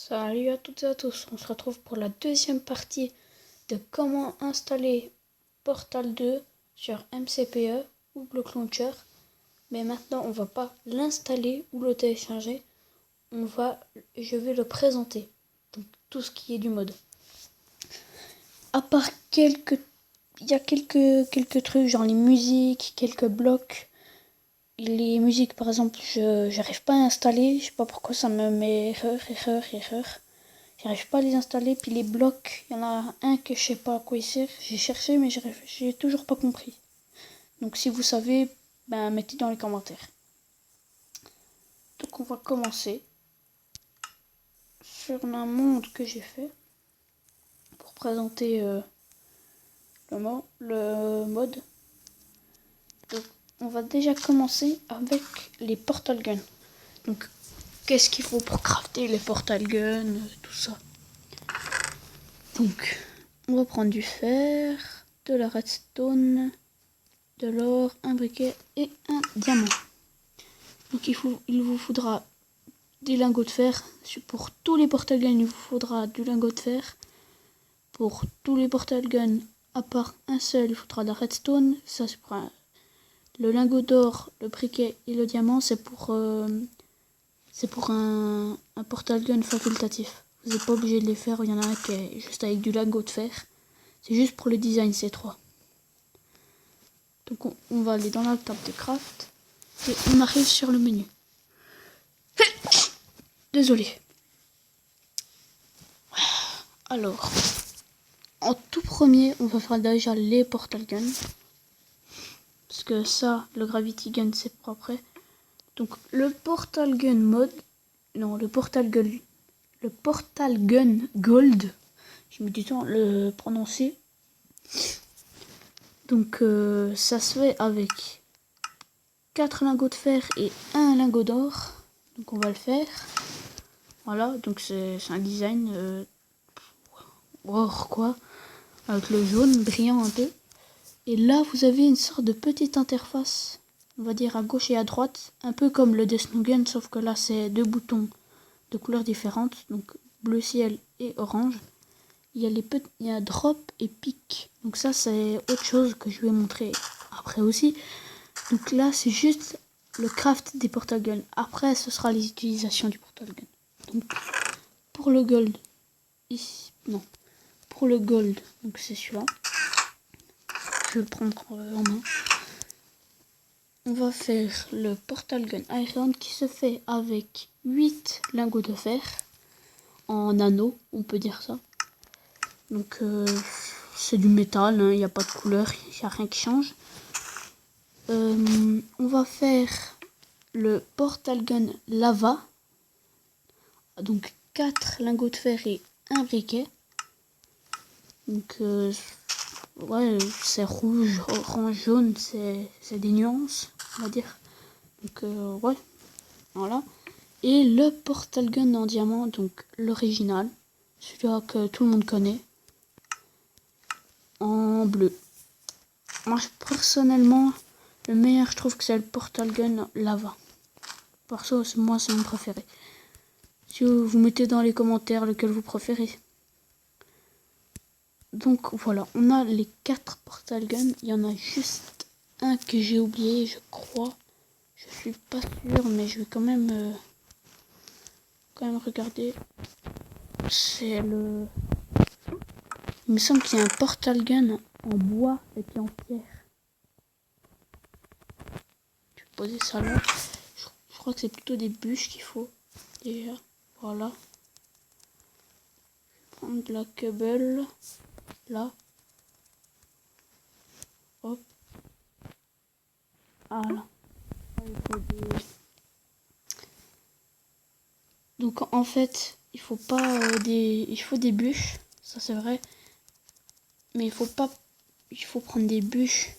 Salut à toutes et à tous, on se retrouve pour la deuxième partie de comment installer Portal 2 sur MCPE ou Block Launcher. Mais maintenant on va pas l'installer ou le télécharger, je vais le présenter, donc tout ce qui est du mode. À part il y a quelques trucs genre les musiques, quelques blocs. Les musiques par exemple, j'arrive pas à installer, je sais pas pourquoi ça me met erreur. J'arrive pas à les installer, puis les blocs, il y en a un que je sais pas à quoi il sert. J'ai cherché mais j'ai toujours pas compris. Donc si vous savez, mettez dans les commentaires. Donc on va commencer sur un monde que j'ai fait pour présenter le mode. Donc on va déjà commencer avec les portal guns. Donc qu'est-ce qu'il faut pour crafter les portal guns, tout ça. Donc on va prendre du fer, de la redstone, de l'or, un briquet et un diamant. Donc il vous faudra des lingots de fer. Pour tous les portal guns, il vous faudra du lingot de fer. Pour tous les portal guns, à part un seul, il faudra de la redstone. Ça c'est pour le lingot d'or, le briquet et le diamant, c'est pour un portal gun facultatif. Vous n'êtes pas obligé de les faire, il y en a un qui est juste avec du lingot de fer. C'est juste pour le design C3. Donc on va aller dans la table de craft et on arrive sur le menu. Désolé. Alors, en tout premier, on va faire déjà les portal guns. Parce que ça, le gravity gun, c'est pas prêt. Donc le portal gun mode, non, le portal gun gold. J'ai mis du temps à le prononcer. Donc ça se fait avec 4 lingots de fer et 1 lingot d'or. Donc on va le faire. Voilà, donc c'est un design or quoi, avec le jaune brillant un peu. Et là vous avez une sorte de petite interface, on va dire à gauche et à droite, un peu comme le Death Gun, sauf que là c'est 2 boutons de couleurs différentes, donc bleu ciel et orange. Il y a drop et pick, donc ça c'est autre chose que je vais montrer après aussi. Donc là c'est juste le craft des portal guns. Après ce sera les utilisations du portal gun. Donc pour le gold, ici, non, pour le gold, donc c'est celui-là. Je vais le prendre en main. On va faire le portal gun iron qui se fait avec 8 lingots de fer en anneau, on peut dire ça. Donc c'est du métal, il n'y a pas de couleur, il n'y a rien qui change. On va faire le portal gun lava. Donc 4 lingots de fer et un briquet. Donc ouais, c'est rouge, orange, jaune, c'est des nuances, on va dire. Donc ouais, voilà. Et le portal gun en diamant, donc l'original, celui-là que tout le monde connaît, en bleu. Moi personnellement, le meilleur je trouve que c'est le portal gun lava. Perso, moi c'est mon préféré. Si vous mettez dans les commentaires lequel vous préférez. Donc voilà, on a les 4 portal guns. Il y en a juste un que j'ai oublié, je crois. Je suis pas sûr, mais je vais quand même regarder. C'est le... Il me semble qu'il y a un portal gun en bois et puis en pierre. Je vais poser ça là. Je crois que c'est plutôt des bûches qu'il faut. Déjà, voilà. Je vais prendre de la cable. Là. Hop. Voilà. Donc en fait, il faut pas il faut des bûches, ça c'est vrai. Mais il faut prendre des bûches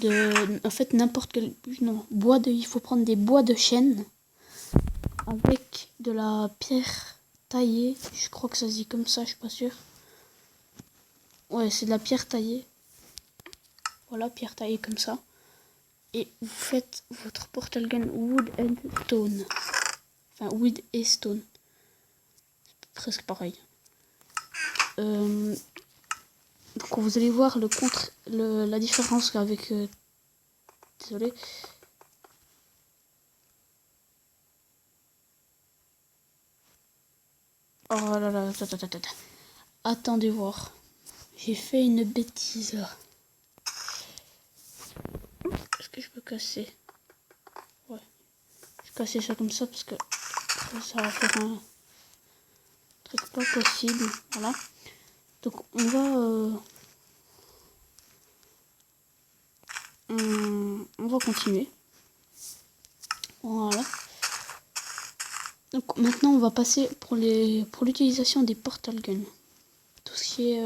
en fait n'importe quelle bûche, non, il faut prendre des bois de chêne avec de la pierre taillée, je crois que ça se dit comme ça, je suis pas sûre. Ouais, c'est de la pierre taillée. Voilà, pierre taillée comme ça. Et vous faites votre portal gun wood and stone. Enfin, wood et stone. presque pareil. Donc vous allez voir la différence avec... désolé. Oh là là, attendez voir. J'ai fait une bêtise là. Est-ce que je peux casser? Ouais. Je vais casser ça comme ça parce que ça va faire un truc pas possible. Voilà. Donc on va continuer. Voilà. Donc maintenant on va passer pour l'utilisation des portal guns. Tout ce qui est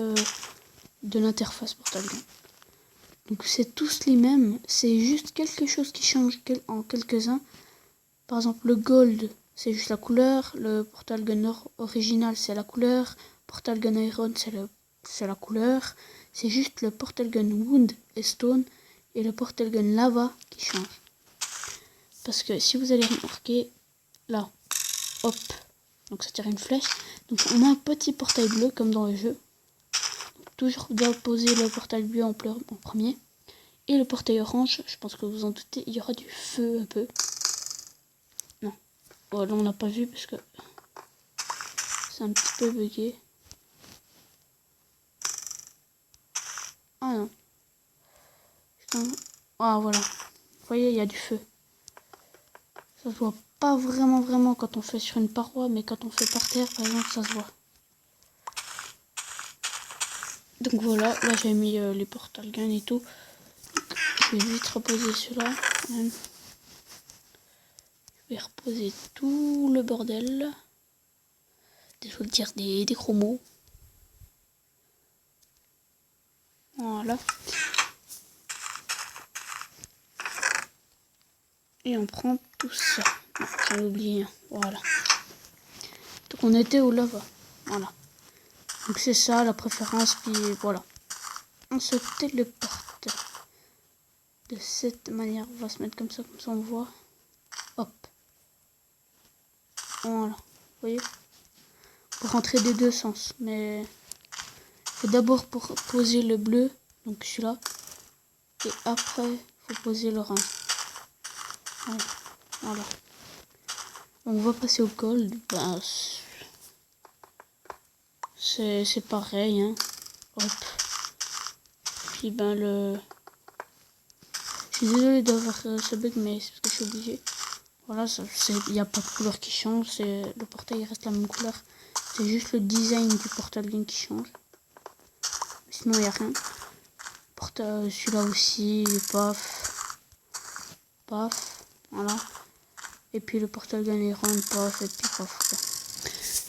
de l'interface portal gun. Donc c'est tous les mêmes, c'est juste quelque chose qui change en quelques-uns. Par exemple le gold c'est juste la couleur, le portal gun original c'est la couleur, portal gun iron c'est la couleur, c'est juste le portal gun wood et stone et le portal gun lava qui change. Parce que si vous allez remarquer là, hop, donc ça tire une flèche, donc on a un petit portail bleu comme dans le jeu. Toujours doit poser le portail bleu en premier. Et le portail orange, je pense que vous en doutez, il y aura du feu un peu. Non. Bon, là on n'a pas vu parce que c'est un petit peu bugué. Ah non. Ah voilà. Vous voyez, il y a du feu. Ça se voit pas vraiment quand on fait sur une paroi, mais quand on fait par terre, par exemple, ça se voit. Donc voilà, là j'ai mis les portal guns et tout. Donc, je vais vite reposer cela. Je vais reposer tout le bordel. Désolé de dire des gros mots. Voilà. Et on prend tout ça. J'en ai oublié. Voilà. Donc on était au lava. Voilà. Donc c'est ça la préférence. Puis voilà. On se téléporte. De cette manière. On va se mettre comme ça on voit. Hop. Voilà. Vous voyez? Pour rentrer des deux sens. Mais il faut d'abord pour poser le bleu. Donc celui-là. Et après, il faut poser l'orange. Voilà. On va passer au gold. Ben, c'est pareil. Hein. Hop. Puis ben le... Je suis désolé d'avoir ce bug, mais c'est parce que je suis obligé. Voilà, il n'y a pas de couleur qui change. Le portail reste la même couleur. C'est juste le design du portal gun qui change. Sinon, il n'y a rien. Celui-là aussi, paf. Paf. Voilà. Et puis le portal gun est rond, paf, et puis paf.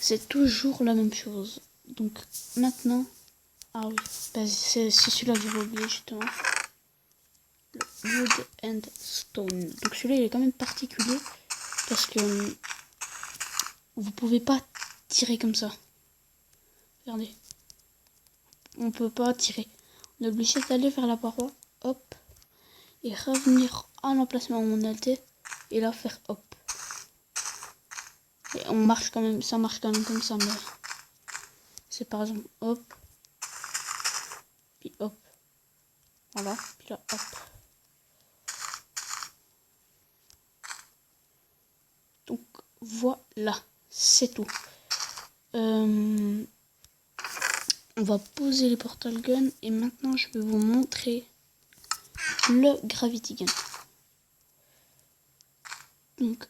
C'est toujours la même chose. Donc maintenant... Ah oui, bah, c'est celui-là que j'avais oublié justement. Le wood and stone. Donc celui-là il est quand même particulier. Parce que vous pouvez pas tirer comme ça. Regardez. On peut pas tirer. On est obligé d'aller vers la paroi. Hop. Et revenir à l'emplacement où on était. Et là faire hop. Et on marche quand même. Ça marche quand même comme ça. Mais c'est par exemple hop. Puis hop. Voilà. Puis là hop. Donc voilà. C'est tout. On va poser les portal guns et maintenant je vais vous montrer le gravity gun. Donc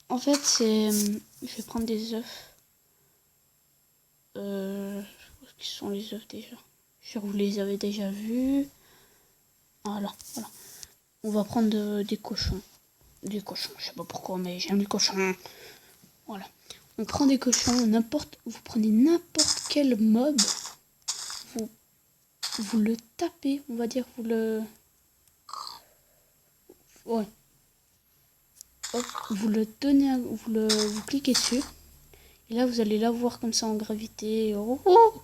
en fait c'est... Je vais prendre des œufs. Où sont les œufs déjà? Je vous les avez déjà vus. Voilà. On va prendre des cochons. Des cochons, je sais pas pourquoi mais j'aime les cochons. Voilà. On prend des cochons, vous prenez n'importe quel mob. Vous le tapez, on va dire, ouais. Hop, vous le donnez, vous cliquez dessus. Et là, vous allez la voir comme ça en gravité. Oh, oh.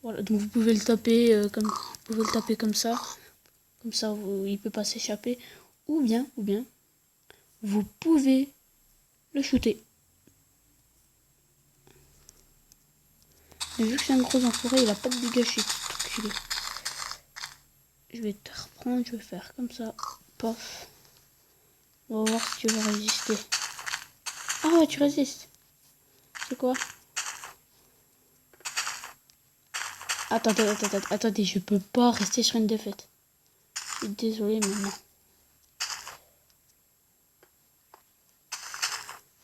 Voilà, donc vous pouvez le taper comme ça. Comme ça, il peut pas s'échapper. Ou bien, vous pouvez le shooter. Mais vu que c'est un gros enfoiré, il a pas de dégâts, je suis tout culé. Je vais te reprendre, je vais faire comme ça. Paf. On va voir si tu vas résister. Ah ouais, tu résistes. C'est quoi? Attendez, je peux pas rester sur une défaite. Je suis désolé, mais non.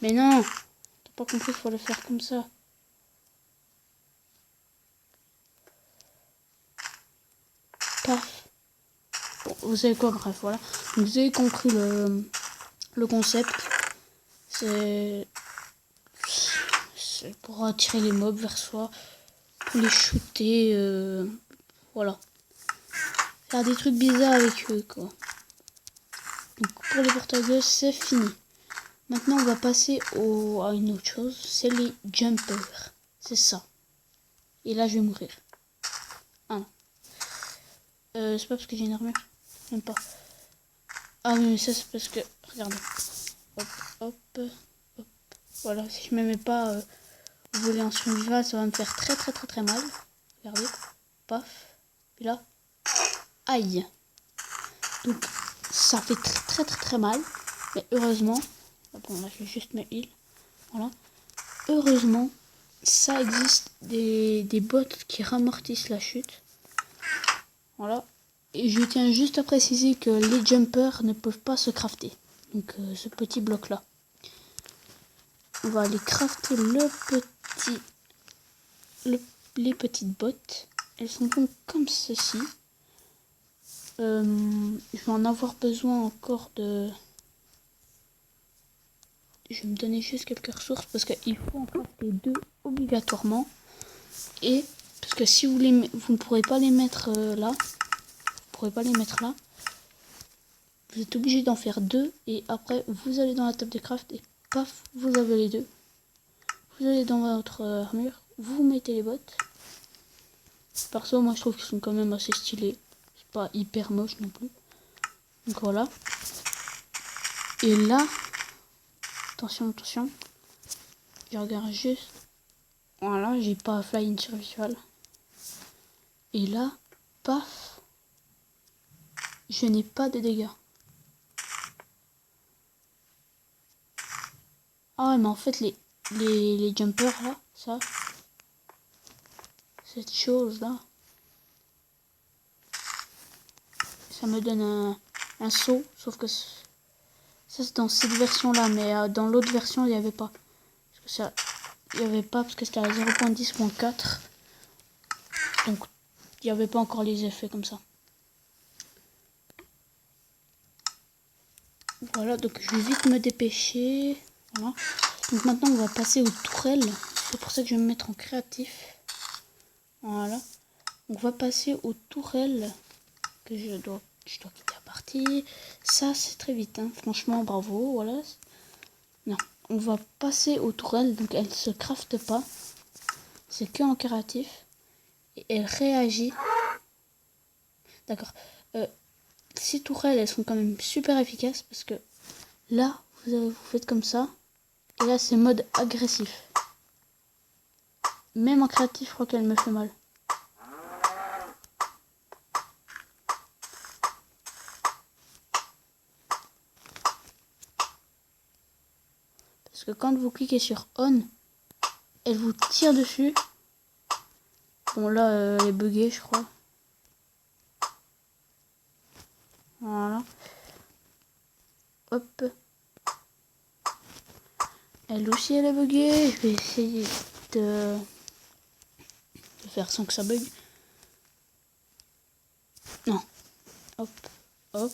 Mais non! T'as pas compris qu'il faut le faire comme ça. Paf. Bon, vous savez quoi, bref, voilà. Donc, vous avez compris le concept. C'est pour attirer les mobs vers soi. Pour les shooter. Voilà. Faire des trucs bizarres avec eux, quoi. Donc, pour les porte-gosses, c'est fini. Maintenant, on va passer à une autre chose. C'est les jumpers. C'est ça. Et là, je vais mourir. Ah. C'est pas parce que j'ai une armure. Même pas. Ah oui, mais ça, c'est parce que... Regardez. Hop, hop, hop. Voilà, si je me mets pas voler en survival, ça va me faire très mal. Regardez. Paf. Puis là. Aïe. Donc, ça fait très mal. Mais heureusement... Bon, là, je vais juste me heal. Voilà. Heureusement, ça existe des bots qui ramortissent la chute. Voilà. Et je tiens juste à préciser que les jumpers ne peuvent pas se crafter. Donc ce petit bloc là. On va aller crafter les petites bottes. Elles sont donc comme ceci. Je vais en avoir besoin encore de... Je vais me donner juste quelques ressources parce qu'il faut en crafter 2 obligatoirement. Et parce que si vous ne pourrez pas les mettre là. Vous pourrez pas les mettre là. Vous êtes obligé d'en faire 2 et après vous allez dans la table de craft et paf, vous avez les 2. Vous allez dans votre armure, vous mettez les bottes. Perso, moi je trouve qu'ils sont quand même assez stylés. C'est pas hyper moche non plus. Donc voilà. Et là, attention. Je regarde juste. Voilà, j'ai pas fly in survival. Et là, paf, je n'ai pas de dégâts. Ah ouais, mais en fait les jumpers là, ça, cette chose là, ça me donne un saut, sauf que ça c'est dans cette version là, mais dans l'autre version il n'y avait pas. Parce que ça, il n'y avait pas parce que c'était à 0.10.4, donc il n'y avait pas encore les effets comme ça. Voilà, donc je vais vite me dépêcher. Voilà. Donc maintenant on va passer aux tourelles. C'est pour ça que je vais me mettre en créatif. Voilà. On va passer aux tourelles que je dois quitter la partie. Ça c'est très vite, hein. Franchement bravo. Voilà. Non, on va passer aux tourelles. Donc elles se craftent pas. C'est que en créatif. Et elles réagissent. D'accord. Ces tourelles elles sont quand même super efficaces parce que là vous faites comme ça. Et là c'est mode agressif. Même en créatif, je crois qu'elle me fait mal. Parce que quand vous cliquez sur on, elle vous tire dessus. Bon là, elle est buggée, je crois. Voilà. Hop. Elle aussi, elle est buggée. Je vais essayer de faire sans que ça bug. Non. Hop. Hop.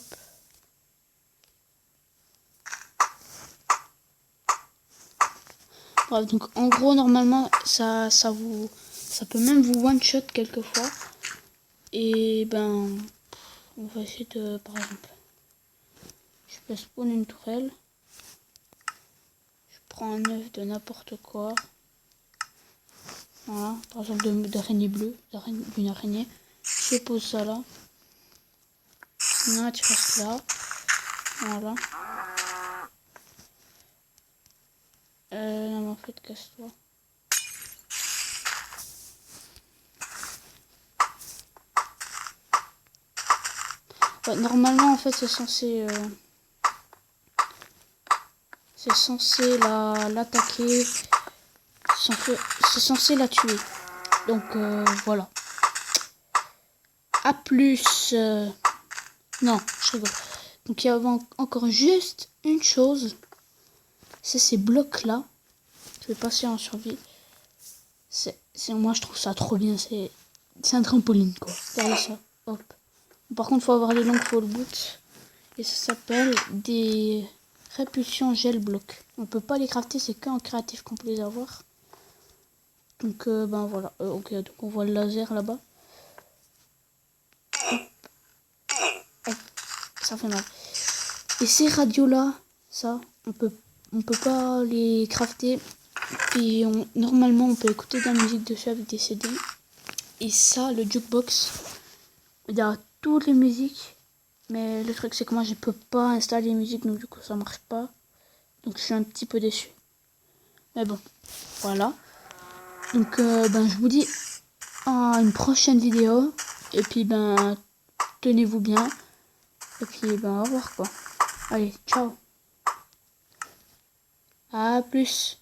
Bref, donc en gros, normalement, ça peut même vous one-shot quelquefois. Et ben, on va essayer de, par exemple, je peux spawn une tourelle. Je prends un œuf de n'importe quoi. Voilà, par exemple d'araignée bleue, d'une araignée. Je pose ça là. Non, tu restes là. Voilà. Non, mais en fait, casse-toi. Ouais, normalement en fait c'est censé l'attaquer, c'est censé la tuer. Donc voilà. A plus. Non, je rigole. Donc il y a encore juste une chose. C'est ces blocs là. Je vais passer en survie. Moi je trouve ça trop bien. C'est un trampoline quoi. Regardez ça. Hop. Par contre faut avoir les longues fall boots. Et ça s'appelle des répulsions gel blocs. On peut pas les crafter, c'est qu'en créatif qu'on peut les avoir. Donc ben voilà. Ok, donc on voit le laser là-bas. Hop. Ça fait mal. Et ces radios là, ça, on peut pas les crafter. Et normalement on peut écouter de la musique dessus avec des CD. Et ça, le jukebox, il y a toutes les musiques. Mais le truc c'est que moi je peux pas installer les musiques, donc du coup ça marche pas. Donc je suis un petit peu déçu. Mais bon, voilà. Donc ben je vous dis à une prochaine vidéo. Et puis ben tenez-vous bien. Et puis ben au revoir quoi. Allez, ciao. À plus.